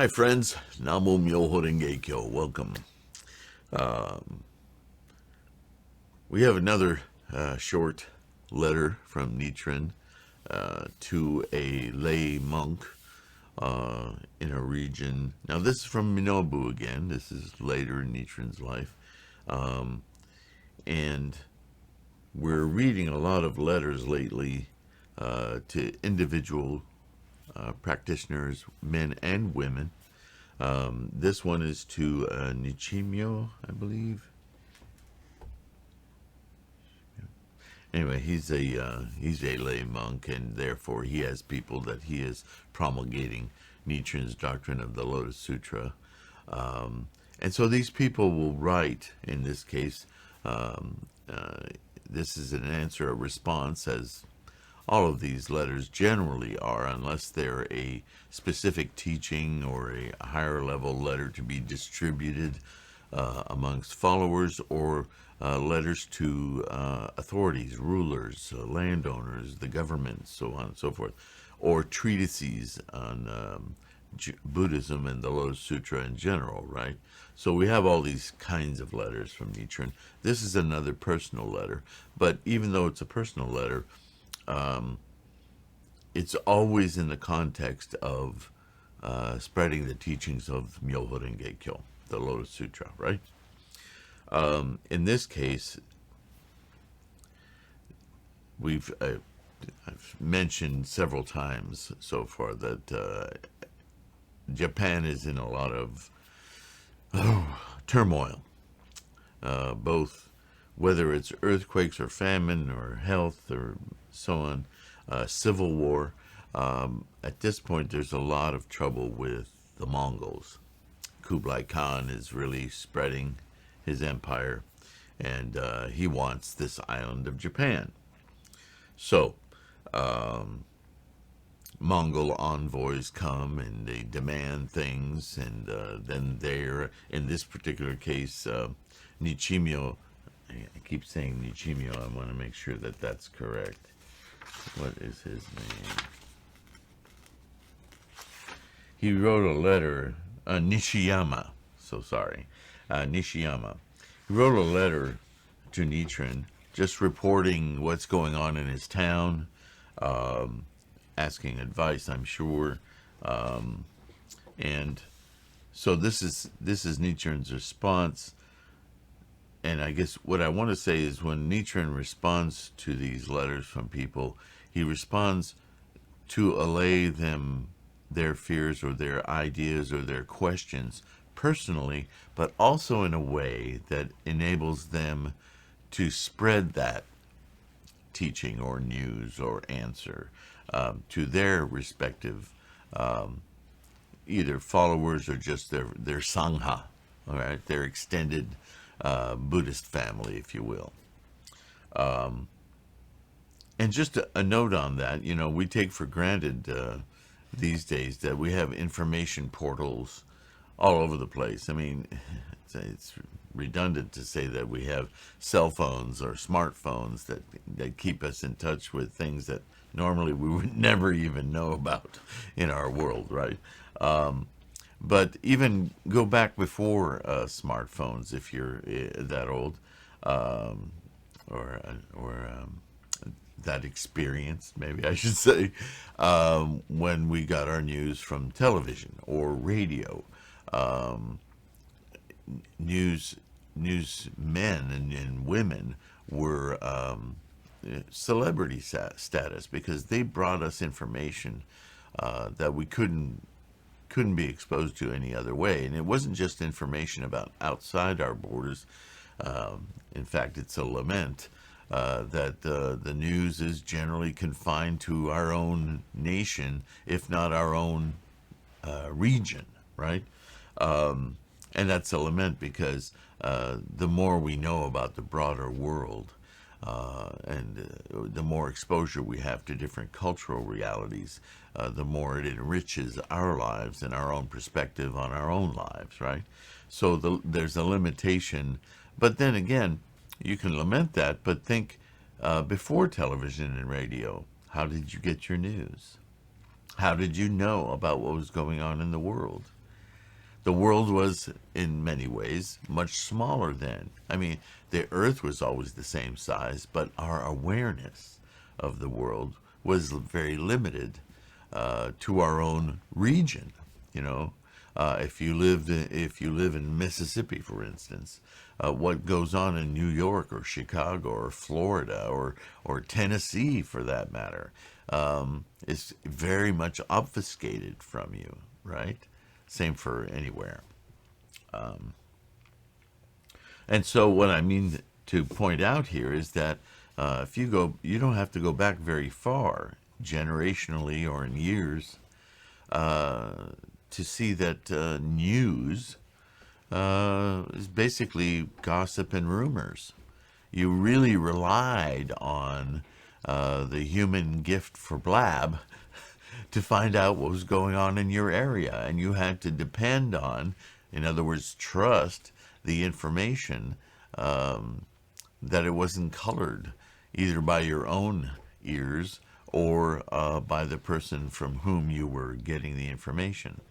Hi friends, Namo MyoHoRenGeKyo. Welcome. We have another short letter from Nichiren to a lay monk in a region. Now this is from Minobu again. This is later in Nichiren's life. And we're reading a lot of letters lately to individual practitioners, men and women. This one is to Nichimyo, I believe. Anyway, he's a lay monk, and therefore he has people that he is promulgating Nichiren's doctrine of the Lotus Sutra. And so these people will write, in this case, this is an answer, a response, as all of these letters generally are, unless they're a specific teaching or a higher level letter to be distributed amongst followers, or letters to authorities, rulers, landowners, the government, so on and so forth, or treatises on Buddhism and the Lotus Sutra in general, right? So we have all these kinds of letters from Nichiren. This is another personal letter, but even though it's a personal letter, it's always in the context of spreading the teachings of MyoHoRenGeKyo, the Lotus Sutra, right? In this case, I've mentioned several times so far that Japan is in a lot of turmoil, both whether it's earthquakes or famine or health or so on, civil war. At this point, there's a lot of trouble with the Mongols. Kublai Khan is really spreading his empire, and he wants this island of Japan. So, Mongol envoys come and they demand things, and then they're, in this particular case, Nichimyo. I keep saying Nichimyo. I want to make sure that that's correct. What is his name? He wrote a letter, Nishiyama. So sorry, Nishiyama. He wrote a letter to Nichiren, just reporting what's going on in his town, asking advice, I'm sure, and so this is Nichiren's response. And I guess what I want to say is, when Nichiren responds to these letters from people, he responds to allay them, their fears or their ideas or their questions personally, but also in a way that enables them to spread that teaching or news or answer to their respective either followers or just their sangha, all right, their extended Buddhist family, if you will. And just a note on that, we take for granted these days that we have information portals all over the place. I mean, it's redundant to say that we have cell phones or smartphones that keep us in touch with things that normally we would never even know about in our world, right? But even go back before smartphones, if you're that old, or that experienced, maybe I should say, when we got our news from television or radio. Newsmen and women were celebrity status, because they brought us information that we couldn't be exposed to any other way. And it wasn't just information about outside our borders. In fact, it's a lament that the news is generally confined to our own nation, if not our own region, right? And that's a lament, because the more we know about the broader world, and the more exposure we have to different cultural realities, the more it enriches our lives and our own perspective on our own lives, right? So there's a limitation. But then again, you can lament that, but think before television and radio, how did you get your news? How did you know about what was going on in the world? The world was, in many ways, much smaller then. I mean, the Earth was always the same size, but our awareness of the world was very limited to our own region. You know, if you live in Mississippi, for instance, what goes on in New York or Chicago or Florida or Tennessee, for that matter, is very much obfuscated from you, right? Same for anywhere. And so what I mean to point out here is that if you go, you don't have to go back very far, generationally or in years, to see that news is basically gossip and rumors. You really relied on the human gift for blab to find out what was going on in your area. And you had to depend on, in other words, trust the information, that it wasn't colored either by your own ears or by the person from whom you were getting the information.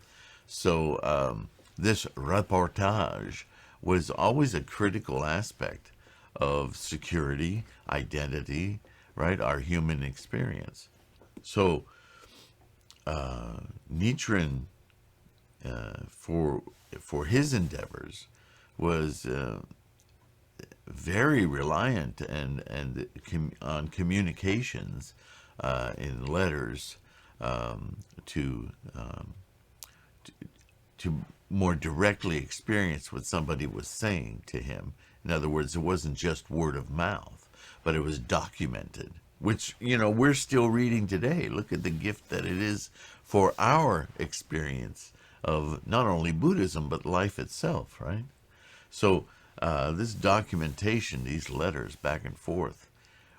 So this reportage was always a critical aspect of security, identity, right? Our human experience. So Nichiren, for his endeavors, was very reliant on communications in letters to more directly experience what somebody was saying to him. In other words, it wasn't just word of mouth, but it was documented, which, you know, we're still reading today. Look at the gift that it is for our experience of not only Buddhism, but life itself, right? So this documentation, these letters back and forth,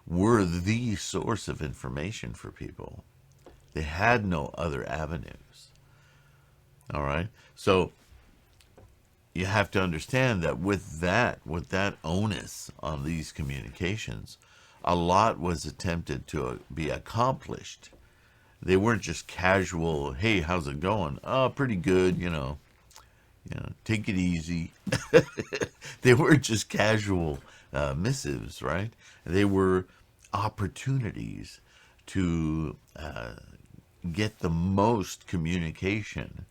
were the source of information for people. They had no other avenues. All right? So you have to understand that with that onus on these communications, a lot was attempted to be accomplished. They weren't just casual, hey, how's it going? Oh, pretty good, you know, take it easy. They weren't just casual missives, right? They were opportunities to get the most communication,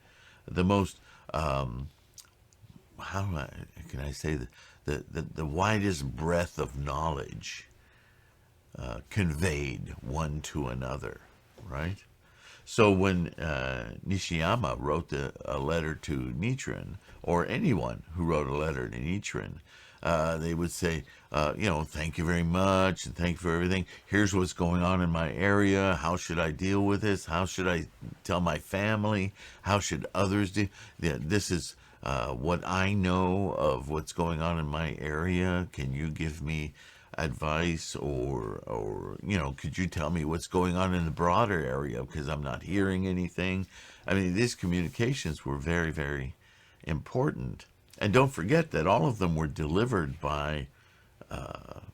the most, can I say, the widest breadth of knowledge conveyed one to another, right? So when Nishiyama wrote a letter to Nichiren, or anyone who wrote a letter to Nichiren, they would say, thank you very much, and thank you for everything. Here's what's going on in my area. How should I deal with this? How should I tell my family? How should others do? This is what I know of what's going on in my area. Can you give me advice, or could you tell me what's going on in the broader area, because I'm not hearing anything? I mean, these communications were very, very important. And don't forget that all of them were delivered by not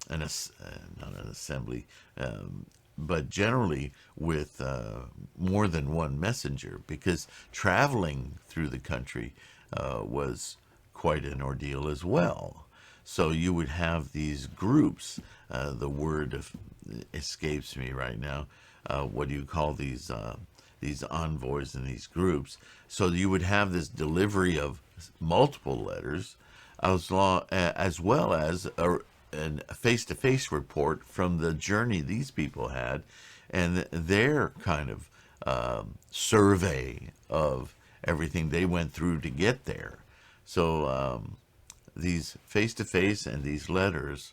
an assembly, but generally with more than one messenger, because traveling through the country was quite an ordeal as well. So you would have these groups. The word escapes me right now. What do you call these envoys and these groups? So you would have this delivery of multiple letters, as well as a face-to-face report from the journey these people had, and their kind of survey of everything they went through to get there. So these face-to-face and these letters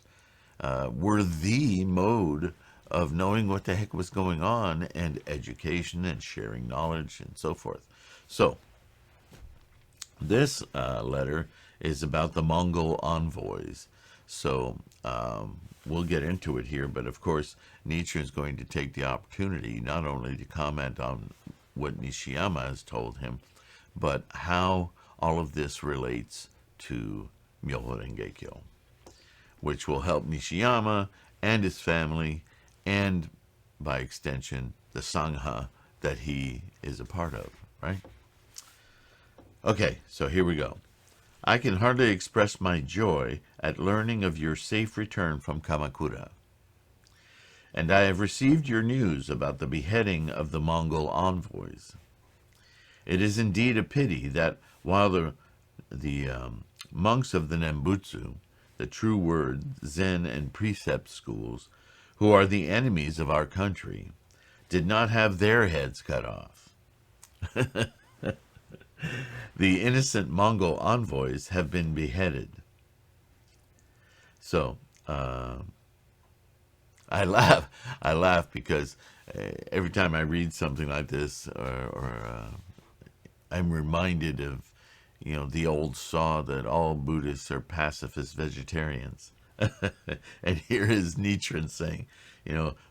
were the mode of knowing what the heck was going on, and education and sharing knowledge and so forth. So this letter is about the Mongol Envoys. So we'll get into it here, but of course Nietzsche is going to take the opportunity not only to comment on what Nishiyama has told him, but how all of this relates to MyoHoRenGeKyo, which will help Nishiyama and his family, and by extension the Sangha that he is a part of, right? Okay, so here we go. I can hardly express my joy at learning of your safe return from Kamakura. And I have received your news about the beheading of the Mongol envoys. It is indeed a pity that while the monks of the Nembutsu, the true word Zen and precept schools, who are the enemies of our country, did not have their heads cut off. The innocent Mongol envoys have been beheaded. So, I laugh. I laugh because every time I read something like this, or I'm reminded of, the old saw that all Buddhists are pacifist vegetarians. And here is Nichiren saying,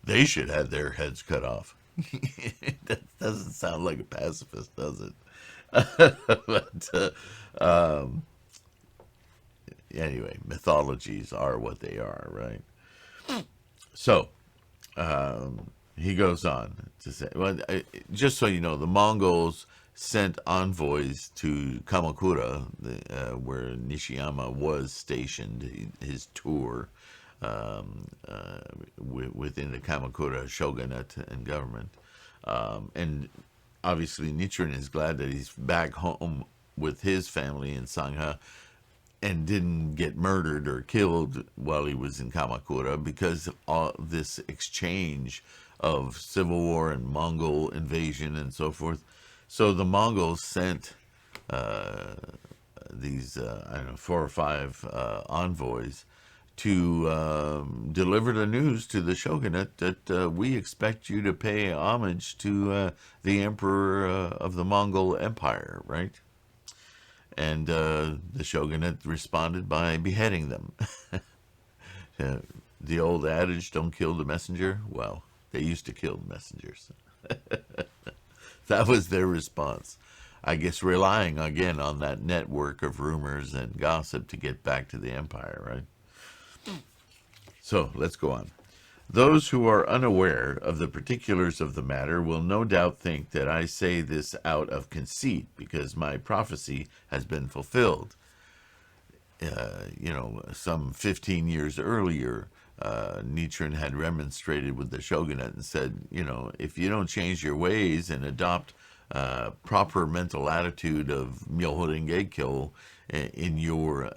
they should have their heads cut off. That doesn't sound like a pacifist, does it? But anyway, mythologies are what they are, right? So, he goes on to say, well, just so you know, the Mongols sent envoys to Kamakura, where Nishiyama was stationed, his tour within the Kamakura shogunate and government. And obviously, Nichiren is glad that he's back home with his family in Sangha and didn't get murdered or killed while he was in Kamakura, because all this exchange of civil war and Mongol invasion and so forth. So the Mongols sent these, 4 or 5 envoys to deliver the news to the shogunate that we expect you to pay homage to the emperor of the Mongol Empire, right? And the shogunate responded by beheading them. The old adage, don't kill the messenger. Well, they used to kill messengers. That was their response. I guess relying again on that network of rumors and gossip to get back to the empire, right? So let's go on. Those who are unaware of the particulars of the matter will no doubt think that I say this out of conceit, because my prophecy has been fulfilled. Some 15 years earlier, Nichiren had remonstrated with the shogunate and said, if you don't change your ways and adopt proper mental attitude of MyoHoRenGeKyo in your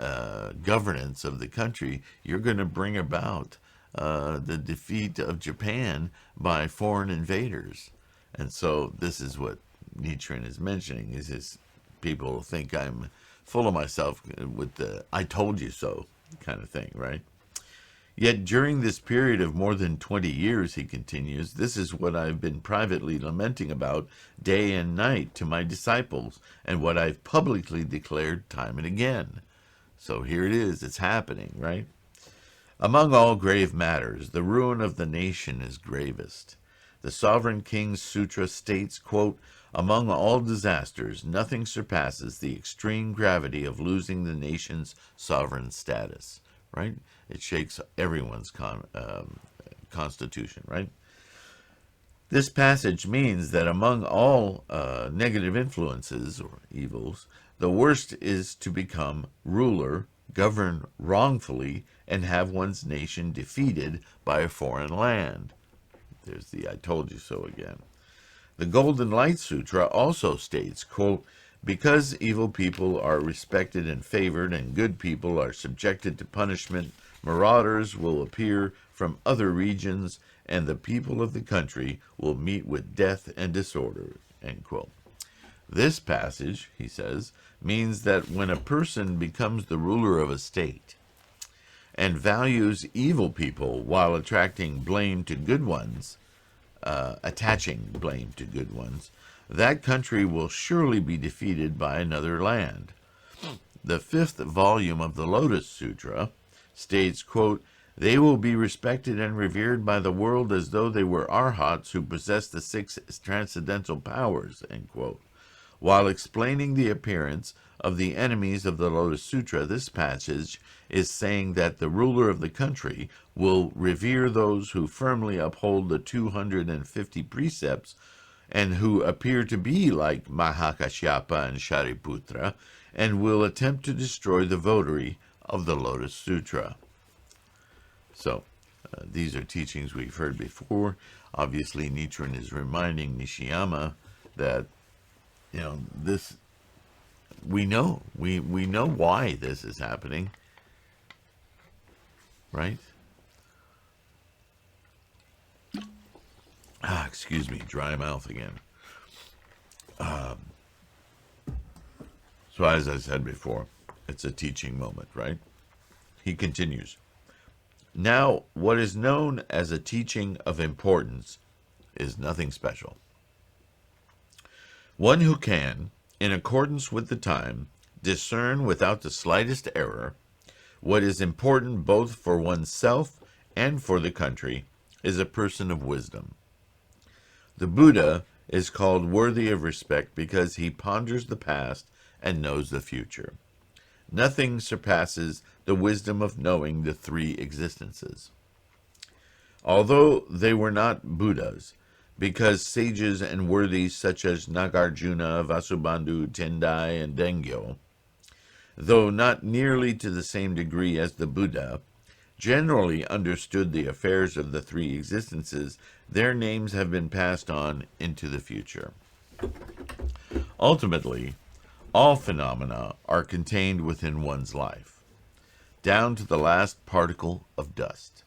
governance of the country, you're going to bring about the defeat of Japan by foreign invaders. And so this is what Nichiren is mentioning, is this people think I'm full of myself with the I told you so kind of thing, right? Yet during this period of more than 20 years, he continues, this is what I've been privately lamenting about day and night to my disciples, and what I've publicly declared time and again. So here it is, it's happening, right? Among all grave matters, the ruin of the nation is gravest. The Sovereign King's Sutra states, quote, among all disasters, nothing surpasses the extreme gravity of losing the nation's sovereign status, right? It shakes everyone's constitution, right? This passage means that among all negative influences or evils, the worst is to become ruler, govern wrongfully, and have one's nation defeated by a foreign land. There's the I told you so again. The Golden Light Sutra also states, quote, because evil people are respected and favored and good people are subjected to punishment, marauders will appear from other regions and the people of the country will meet with death and disorder, end quote. This passage, he says, means that when a person becomes the ruler of a state and values evil people while attracting blame to good ones, attaching blame to good ones, that country will surely be defeated by another land. The 5th volume of the Lotus Sutra states, quote, they will be respected and revered by the world as though they were arhats who possess the 6 transcendental powers, end quote. While explaining the appearance of the enemies of the Lotus Sutra, this passage is saying that the ruler of the country will revere those who firmly uphold the 250 precepts and who appear to be like Mahakashyapa and Shariputra, and will attempt to destroy the votary of the Lotus Sutra. So, these are teachings we've heard before. Obviously, Nichiren is reminding Nishiyama that, this, we know why this is happening, right? Excuse me, dry mouth again. So as I said before, it's a teaching moment, right? He continues. Now, what is known as a teaching of importance is nothing special. One who can, in accordance with the time, discern without the slightest error what is important both for oneself and for the country is a person of wisdom. The Buddha is called worthy of respect because he ponders the past and knows the future. Nothing surpasses the wisdom of knowing the three existences. Although they were not Buddhas, because sages and worthies such as Nagarjuna, Vasubandhu, Tendai, and Dengyo, though not nearly to the same degree as the Buddha, generally understood the affairs of the three existences, their names have been passed on into the future. Ultimately, all phenomena are contained within one's life, down to the last particle of dust.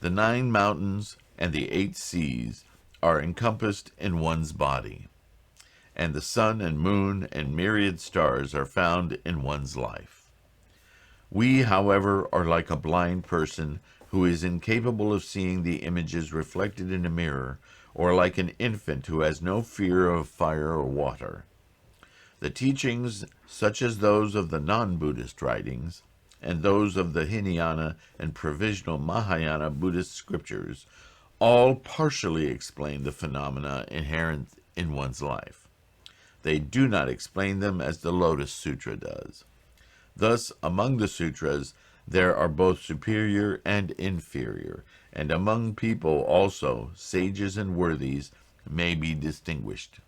The 9 mountains and the 8 seas are encompassed in one's body, and the sun and moon and myriad stars are found in one's life. We, however, are like a blind person who is incapable of seeing the images reflected in a mirror, or like an infant who has no fear of fire or water. The teachings, such as those of the non-Buddhist writings, and those of the Hinayana and provisional Mahayana Buddhist scriptures, all partially explain the phenomena inherent in one's life. They do not explain them as the Lotus Sutra does. Thus, among the sutras, there are both superior and inferior, and among people also, sages and worthies may be distinguished.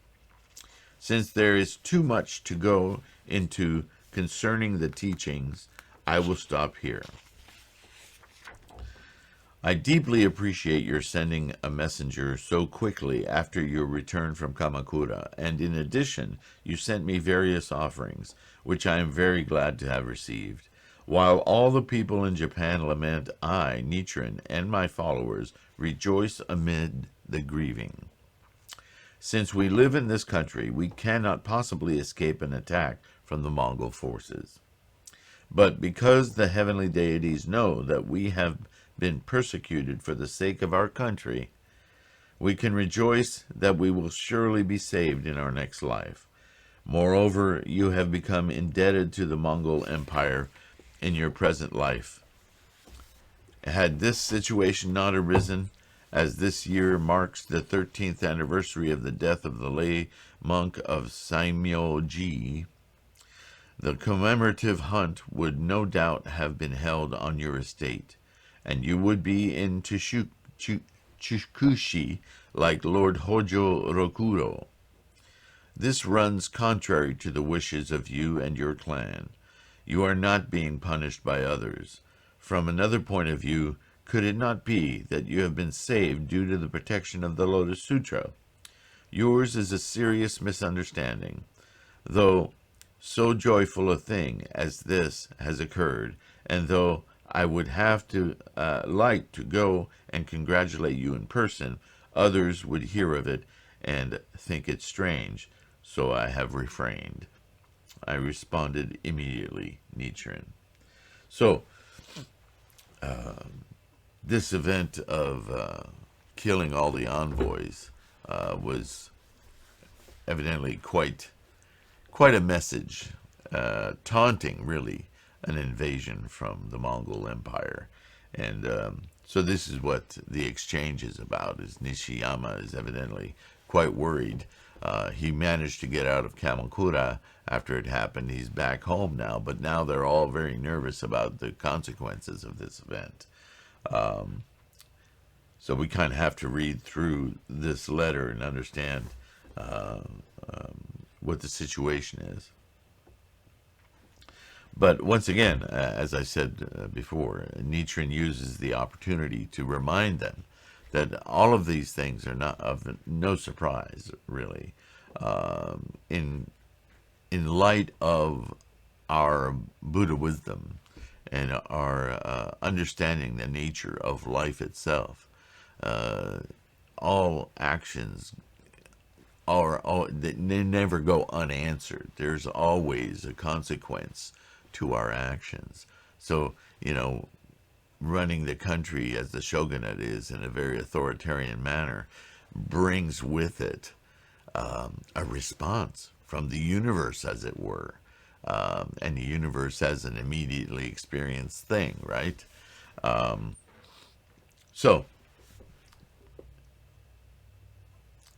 Since there is too much to go into concerning the teachings, I will stop here. I deeply appreciate your sending a messenger so quickly after your return from Kamakura, and in addition, you sent me various offerings, which I am very glad to have received. While all the people in Japan lament, I, Nichiren, and my followers rejoice amid the grieving. Since we live in this country, we cannot possibly escape an attack from the Mongol forces. But because the heavenly deities know that we have been persecuted for the sake of our country, we can rejoice that we will surely be saved in our next life. Moreover, you have become indebted to the Mongol Empire in your present life. Had this situation not arisen, as this year marks the 13th anniversary of the death of the lay monk of Saimyo-ji, the commemorative hunt would no doubt have been held on your estate, and you would be in Tsukushi like Lord Hojo Rokuro. This runs contrary to the wishes of you and your clan. You are not being punished by others. From another point of view, could it not be that you have been saved due to the protection of the Lotus Sutra? Yours is a serious misunderstanding. Though so joyful a thing as this has occurred, and though I would have to like to go and congratulate you in person, others would hear of it and think it strange, so I have refrained. I responded immediately, Nichiren. So, this event of killing all the envoys was evidently quite a message, taunting, really, an invasion from the Mongol Empire. And so this is what the exchange is about, is Nishiyama is evidently quite worried. He managed to get out of Kamakura after it happened. He's back home now, but now they're all very nervous about the consequences of this event. So we kind of have to read through this letter and understand uh, what the situation is. But once again, as I said before, Nichiren uses the opportunity to remind them that all of these things are not of no surprise, really. In light of our Buddha wisdom and our understanding the nature of life itself, all actions they never go unanswered. There's always a consequence to our actions. So, running the country as the shogunate is in a very authoritarian manner brings with it a response from the universe, as it were. And the universe as an immediately experienced thing, right? So,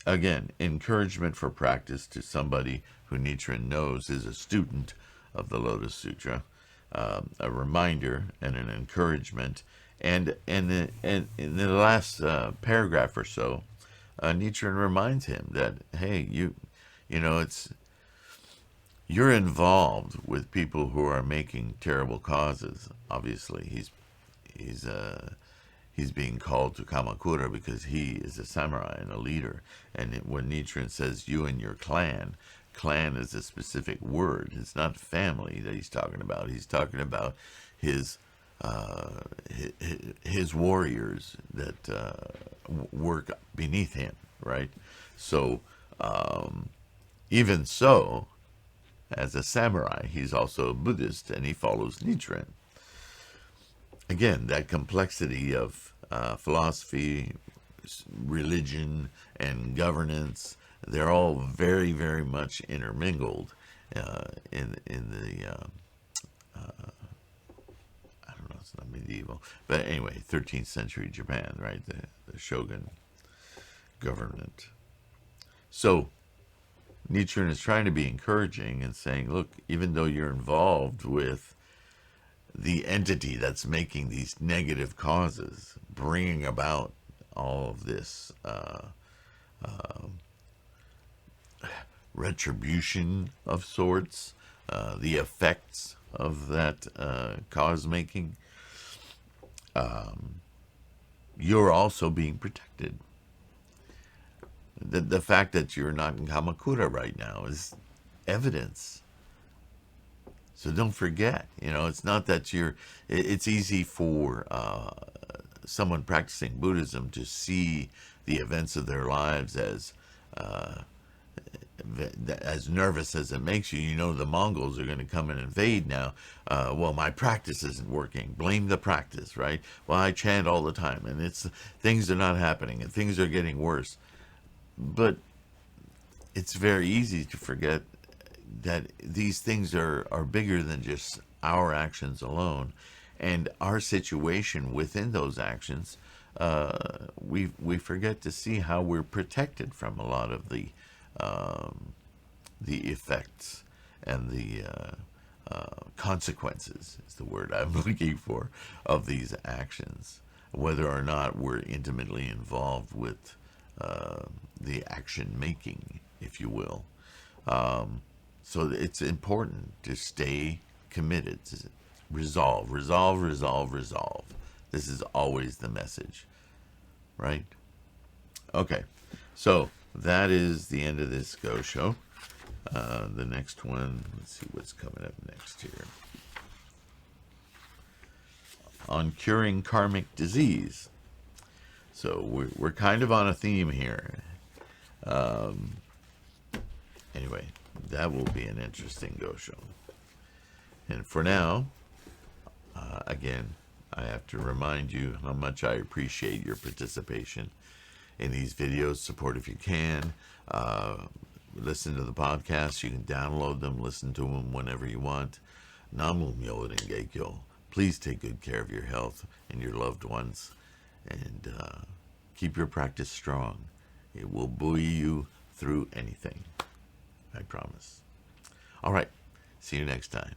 again, encouragement for practice to somebody who Nichiren knows is a student of the Lotus Sutra, a reminder and an encouragement. And in the last paragraph or so, Nichiren reminds him that, hey, you're involved with people who are making terrible causes. Obviously, he's being called to Kamakura because he is a samurai and a leader. And when Nichiren says you and your clan is a specific word. It's not family that he's talking about. He's talking about his warriors that work beneath him, right? So even so, as a samurai, he's also a Buddhist, and he follows Nichiren. Again, that complexity of philosophy, religion, and governance, they're all very, very much intermingled in the, I don't know, it's not medieval, but anyway, 13th century Japan, right? The shogun government. So Nichiren is trying to be encouraging and saying, look, even though you're involved with the entity that's making these negative causes, bringing about all of this retribution of sorts, the effects of that cause making, you're also being protected. The fact that you're not in Kamakura right now is evidence. So don't forget, it's not that it's easy for someone practicing Buddhism to see the events of their lives as nervous as it makes you. The Mongols are going to come and invade now. Well, my practice isn't working. Blame the practice, right? Well, I chant all the time, and things are not happening, and things are getting worse. But it's very easy to forget that these things are bigger than just our actions alone, and our situation within those actions. We forget to see how we're protected from a lot of the effects and the consequences is the word I'm looking for of these actions, whether or not we're intimately involved with the action making, if you will. So it's important to stay committed, to resolve. This is always the message, right? Okay, so that is the end of this Go Show. The next one, let's see what's coming up next here. On curing karmic disease. So we're kind of on a theme here. Anyway, that will be an interesting Go Show. And for now, again, I have to remind you how much I appreciate your participation in these videos. Support if you can. Listen to the podcasts. You can download them, listen to them whenever you want. MyoHoRenGeKyo. Please take good care of your health and your loved ones. And keep your practice strong. It will buoy you through anything. I promise. All right. See you next time.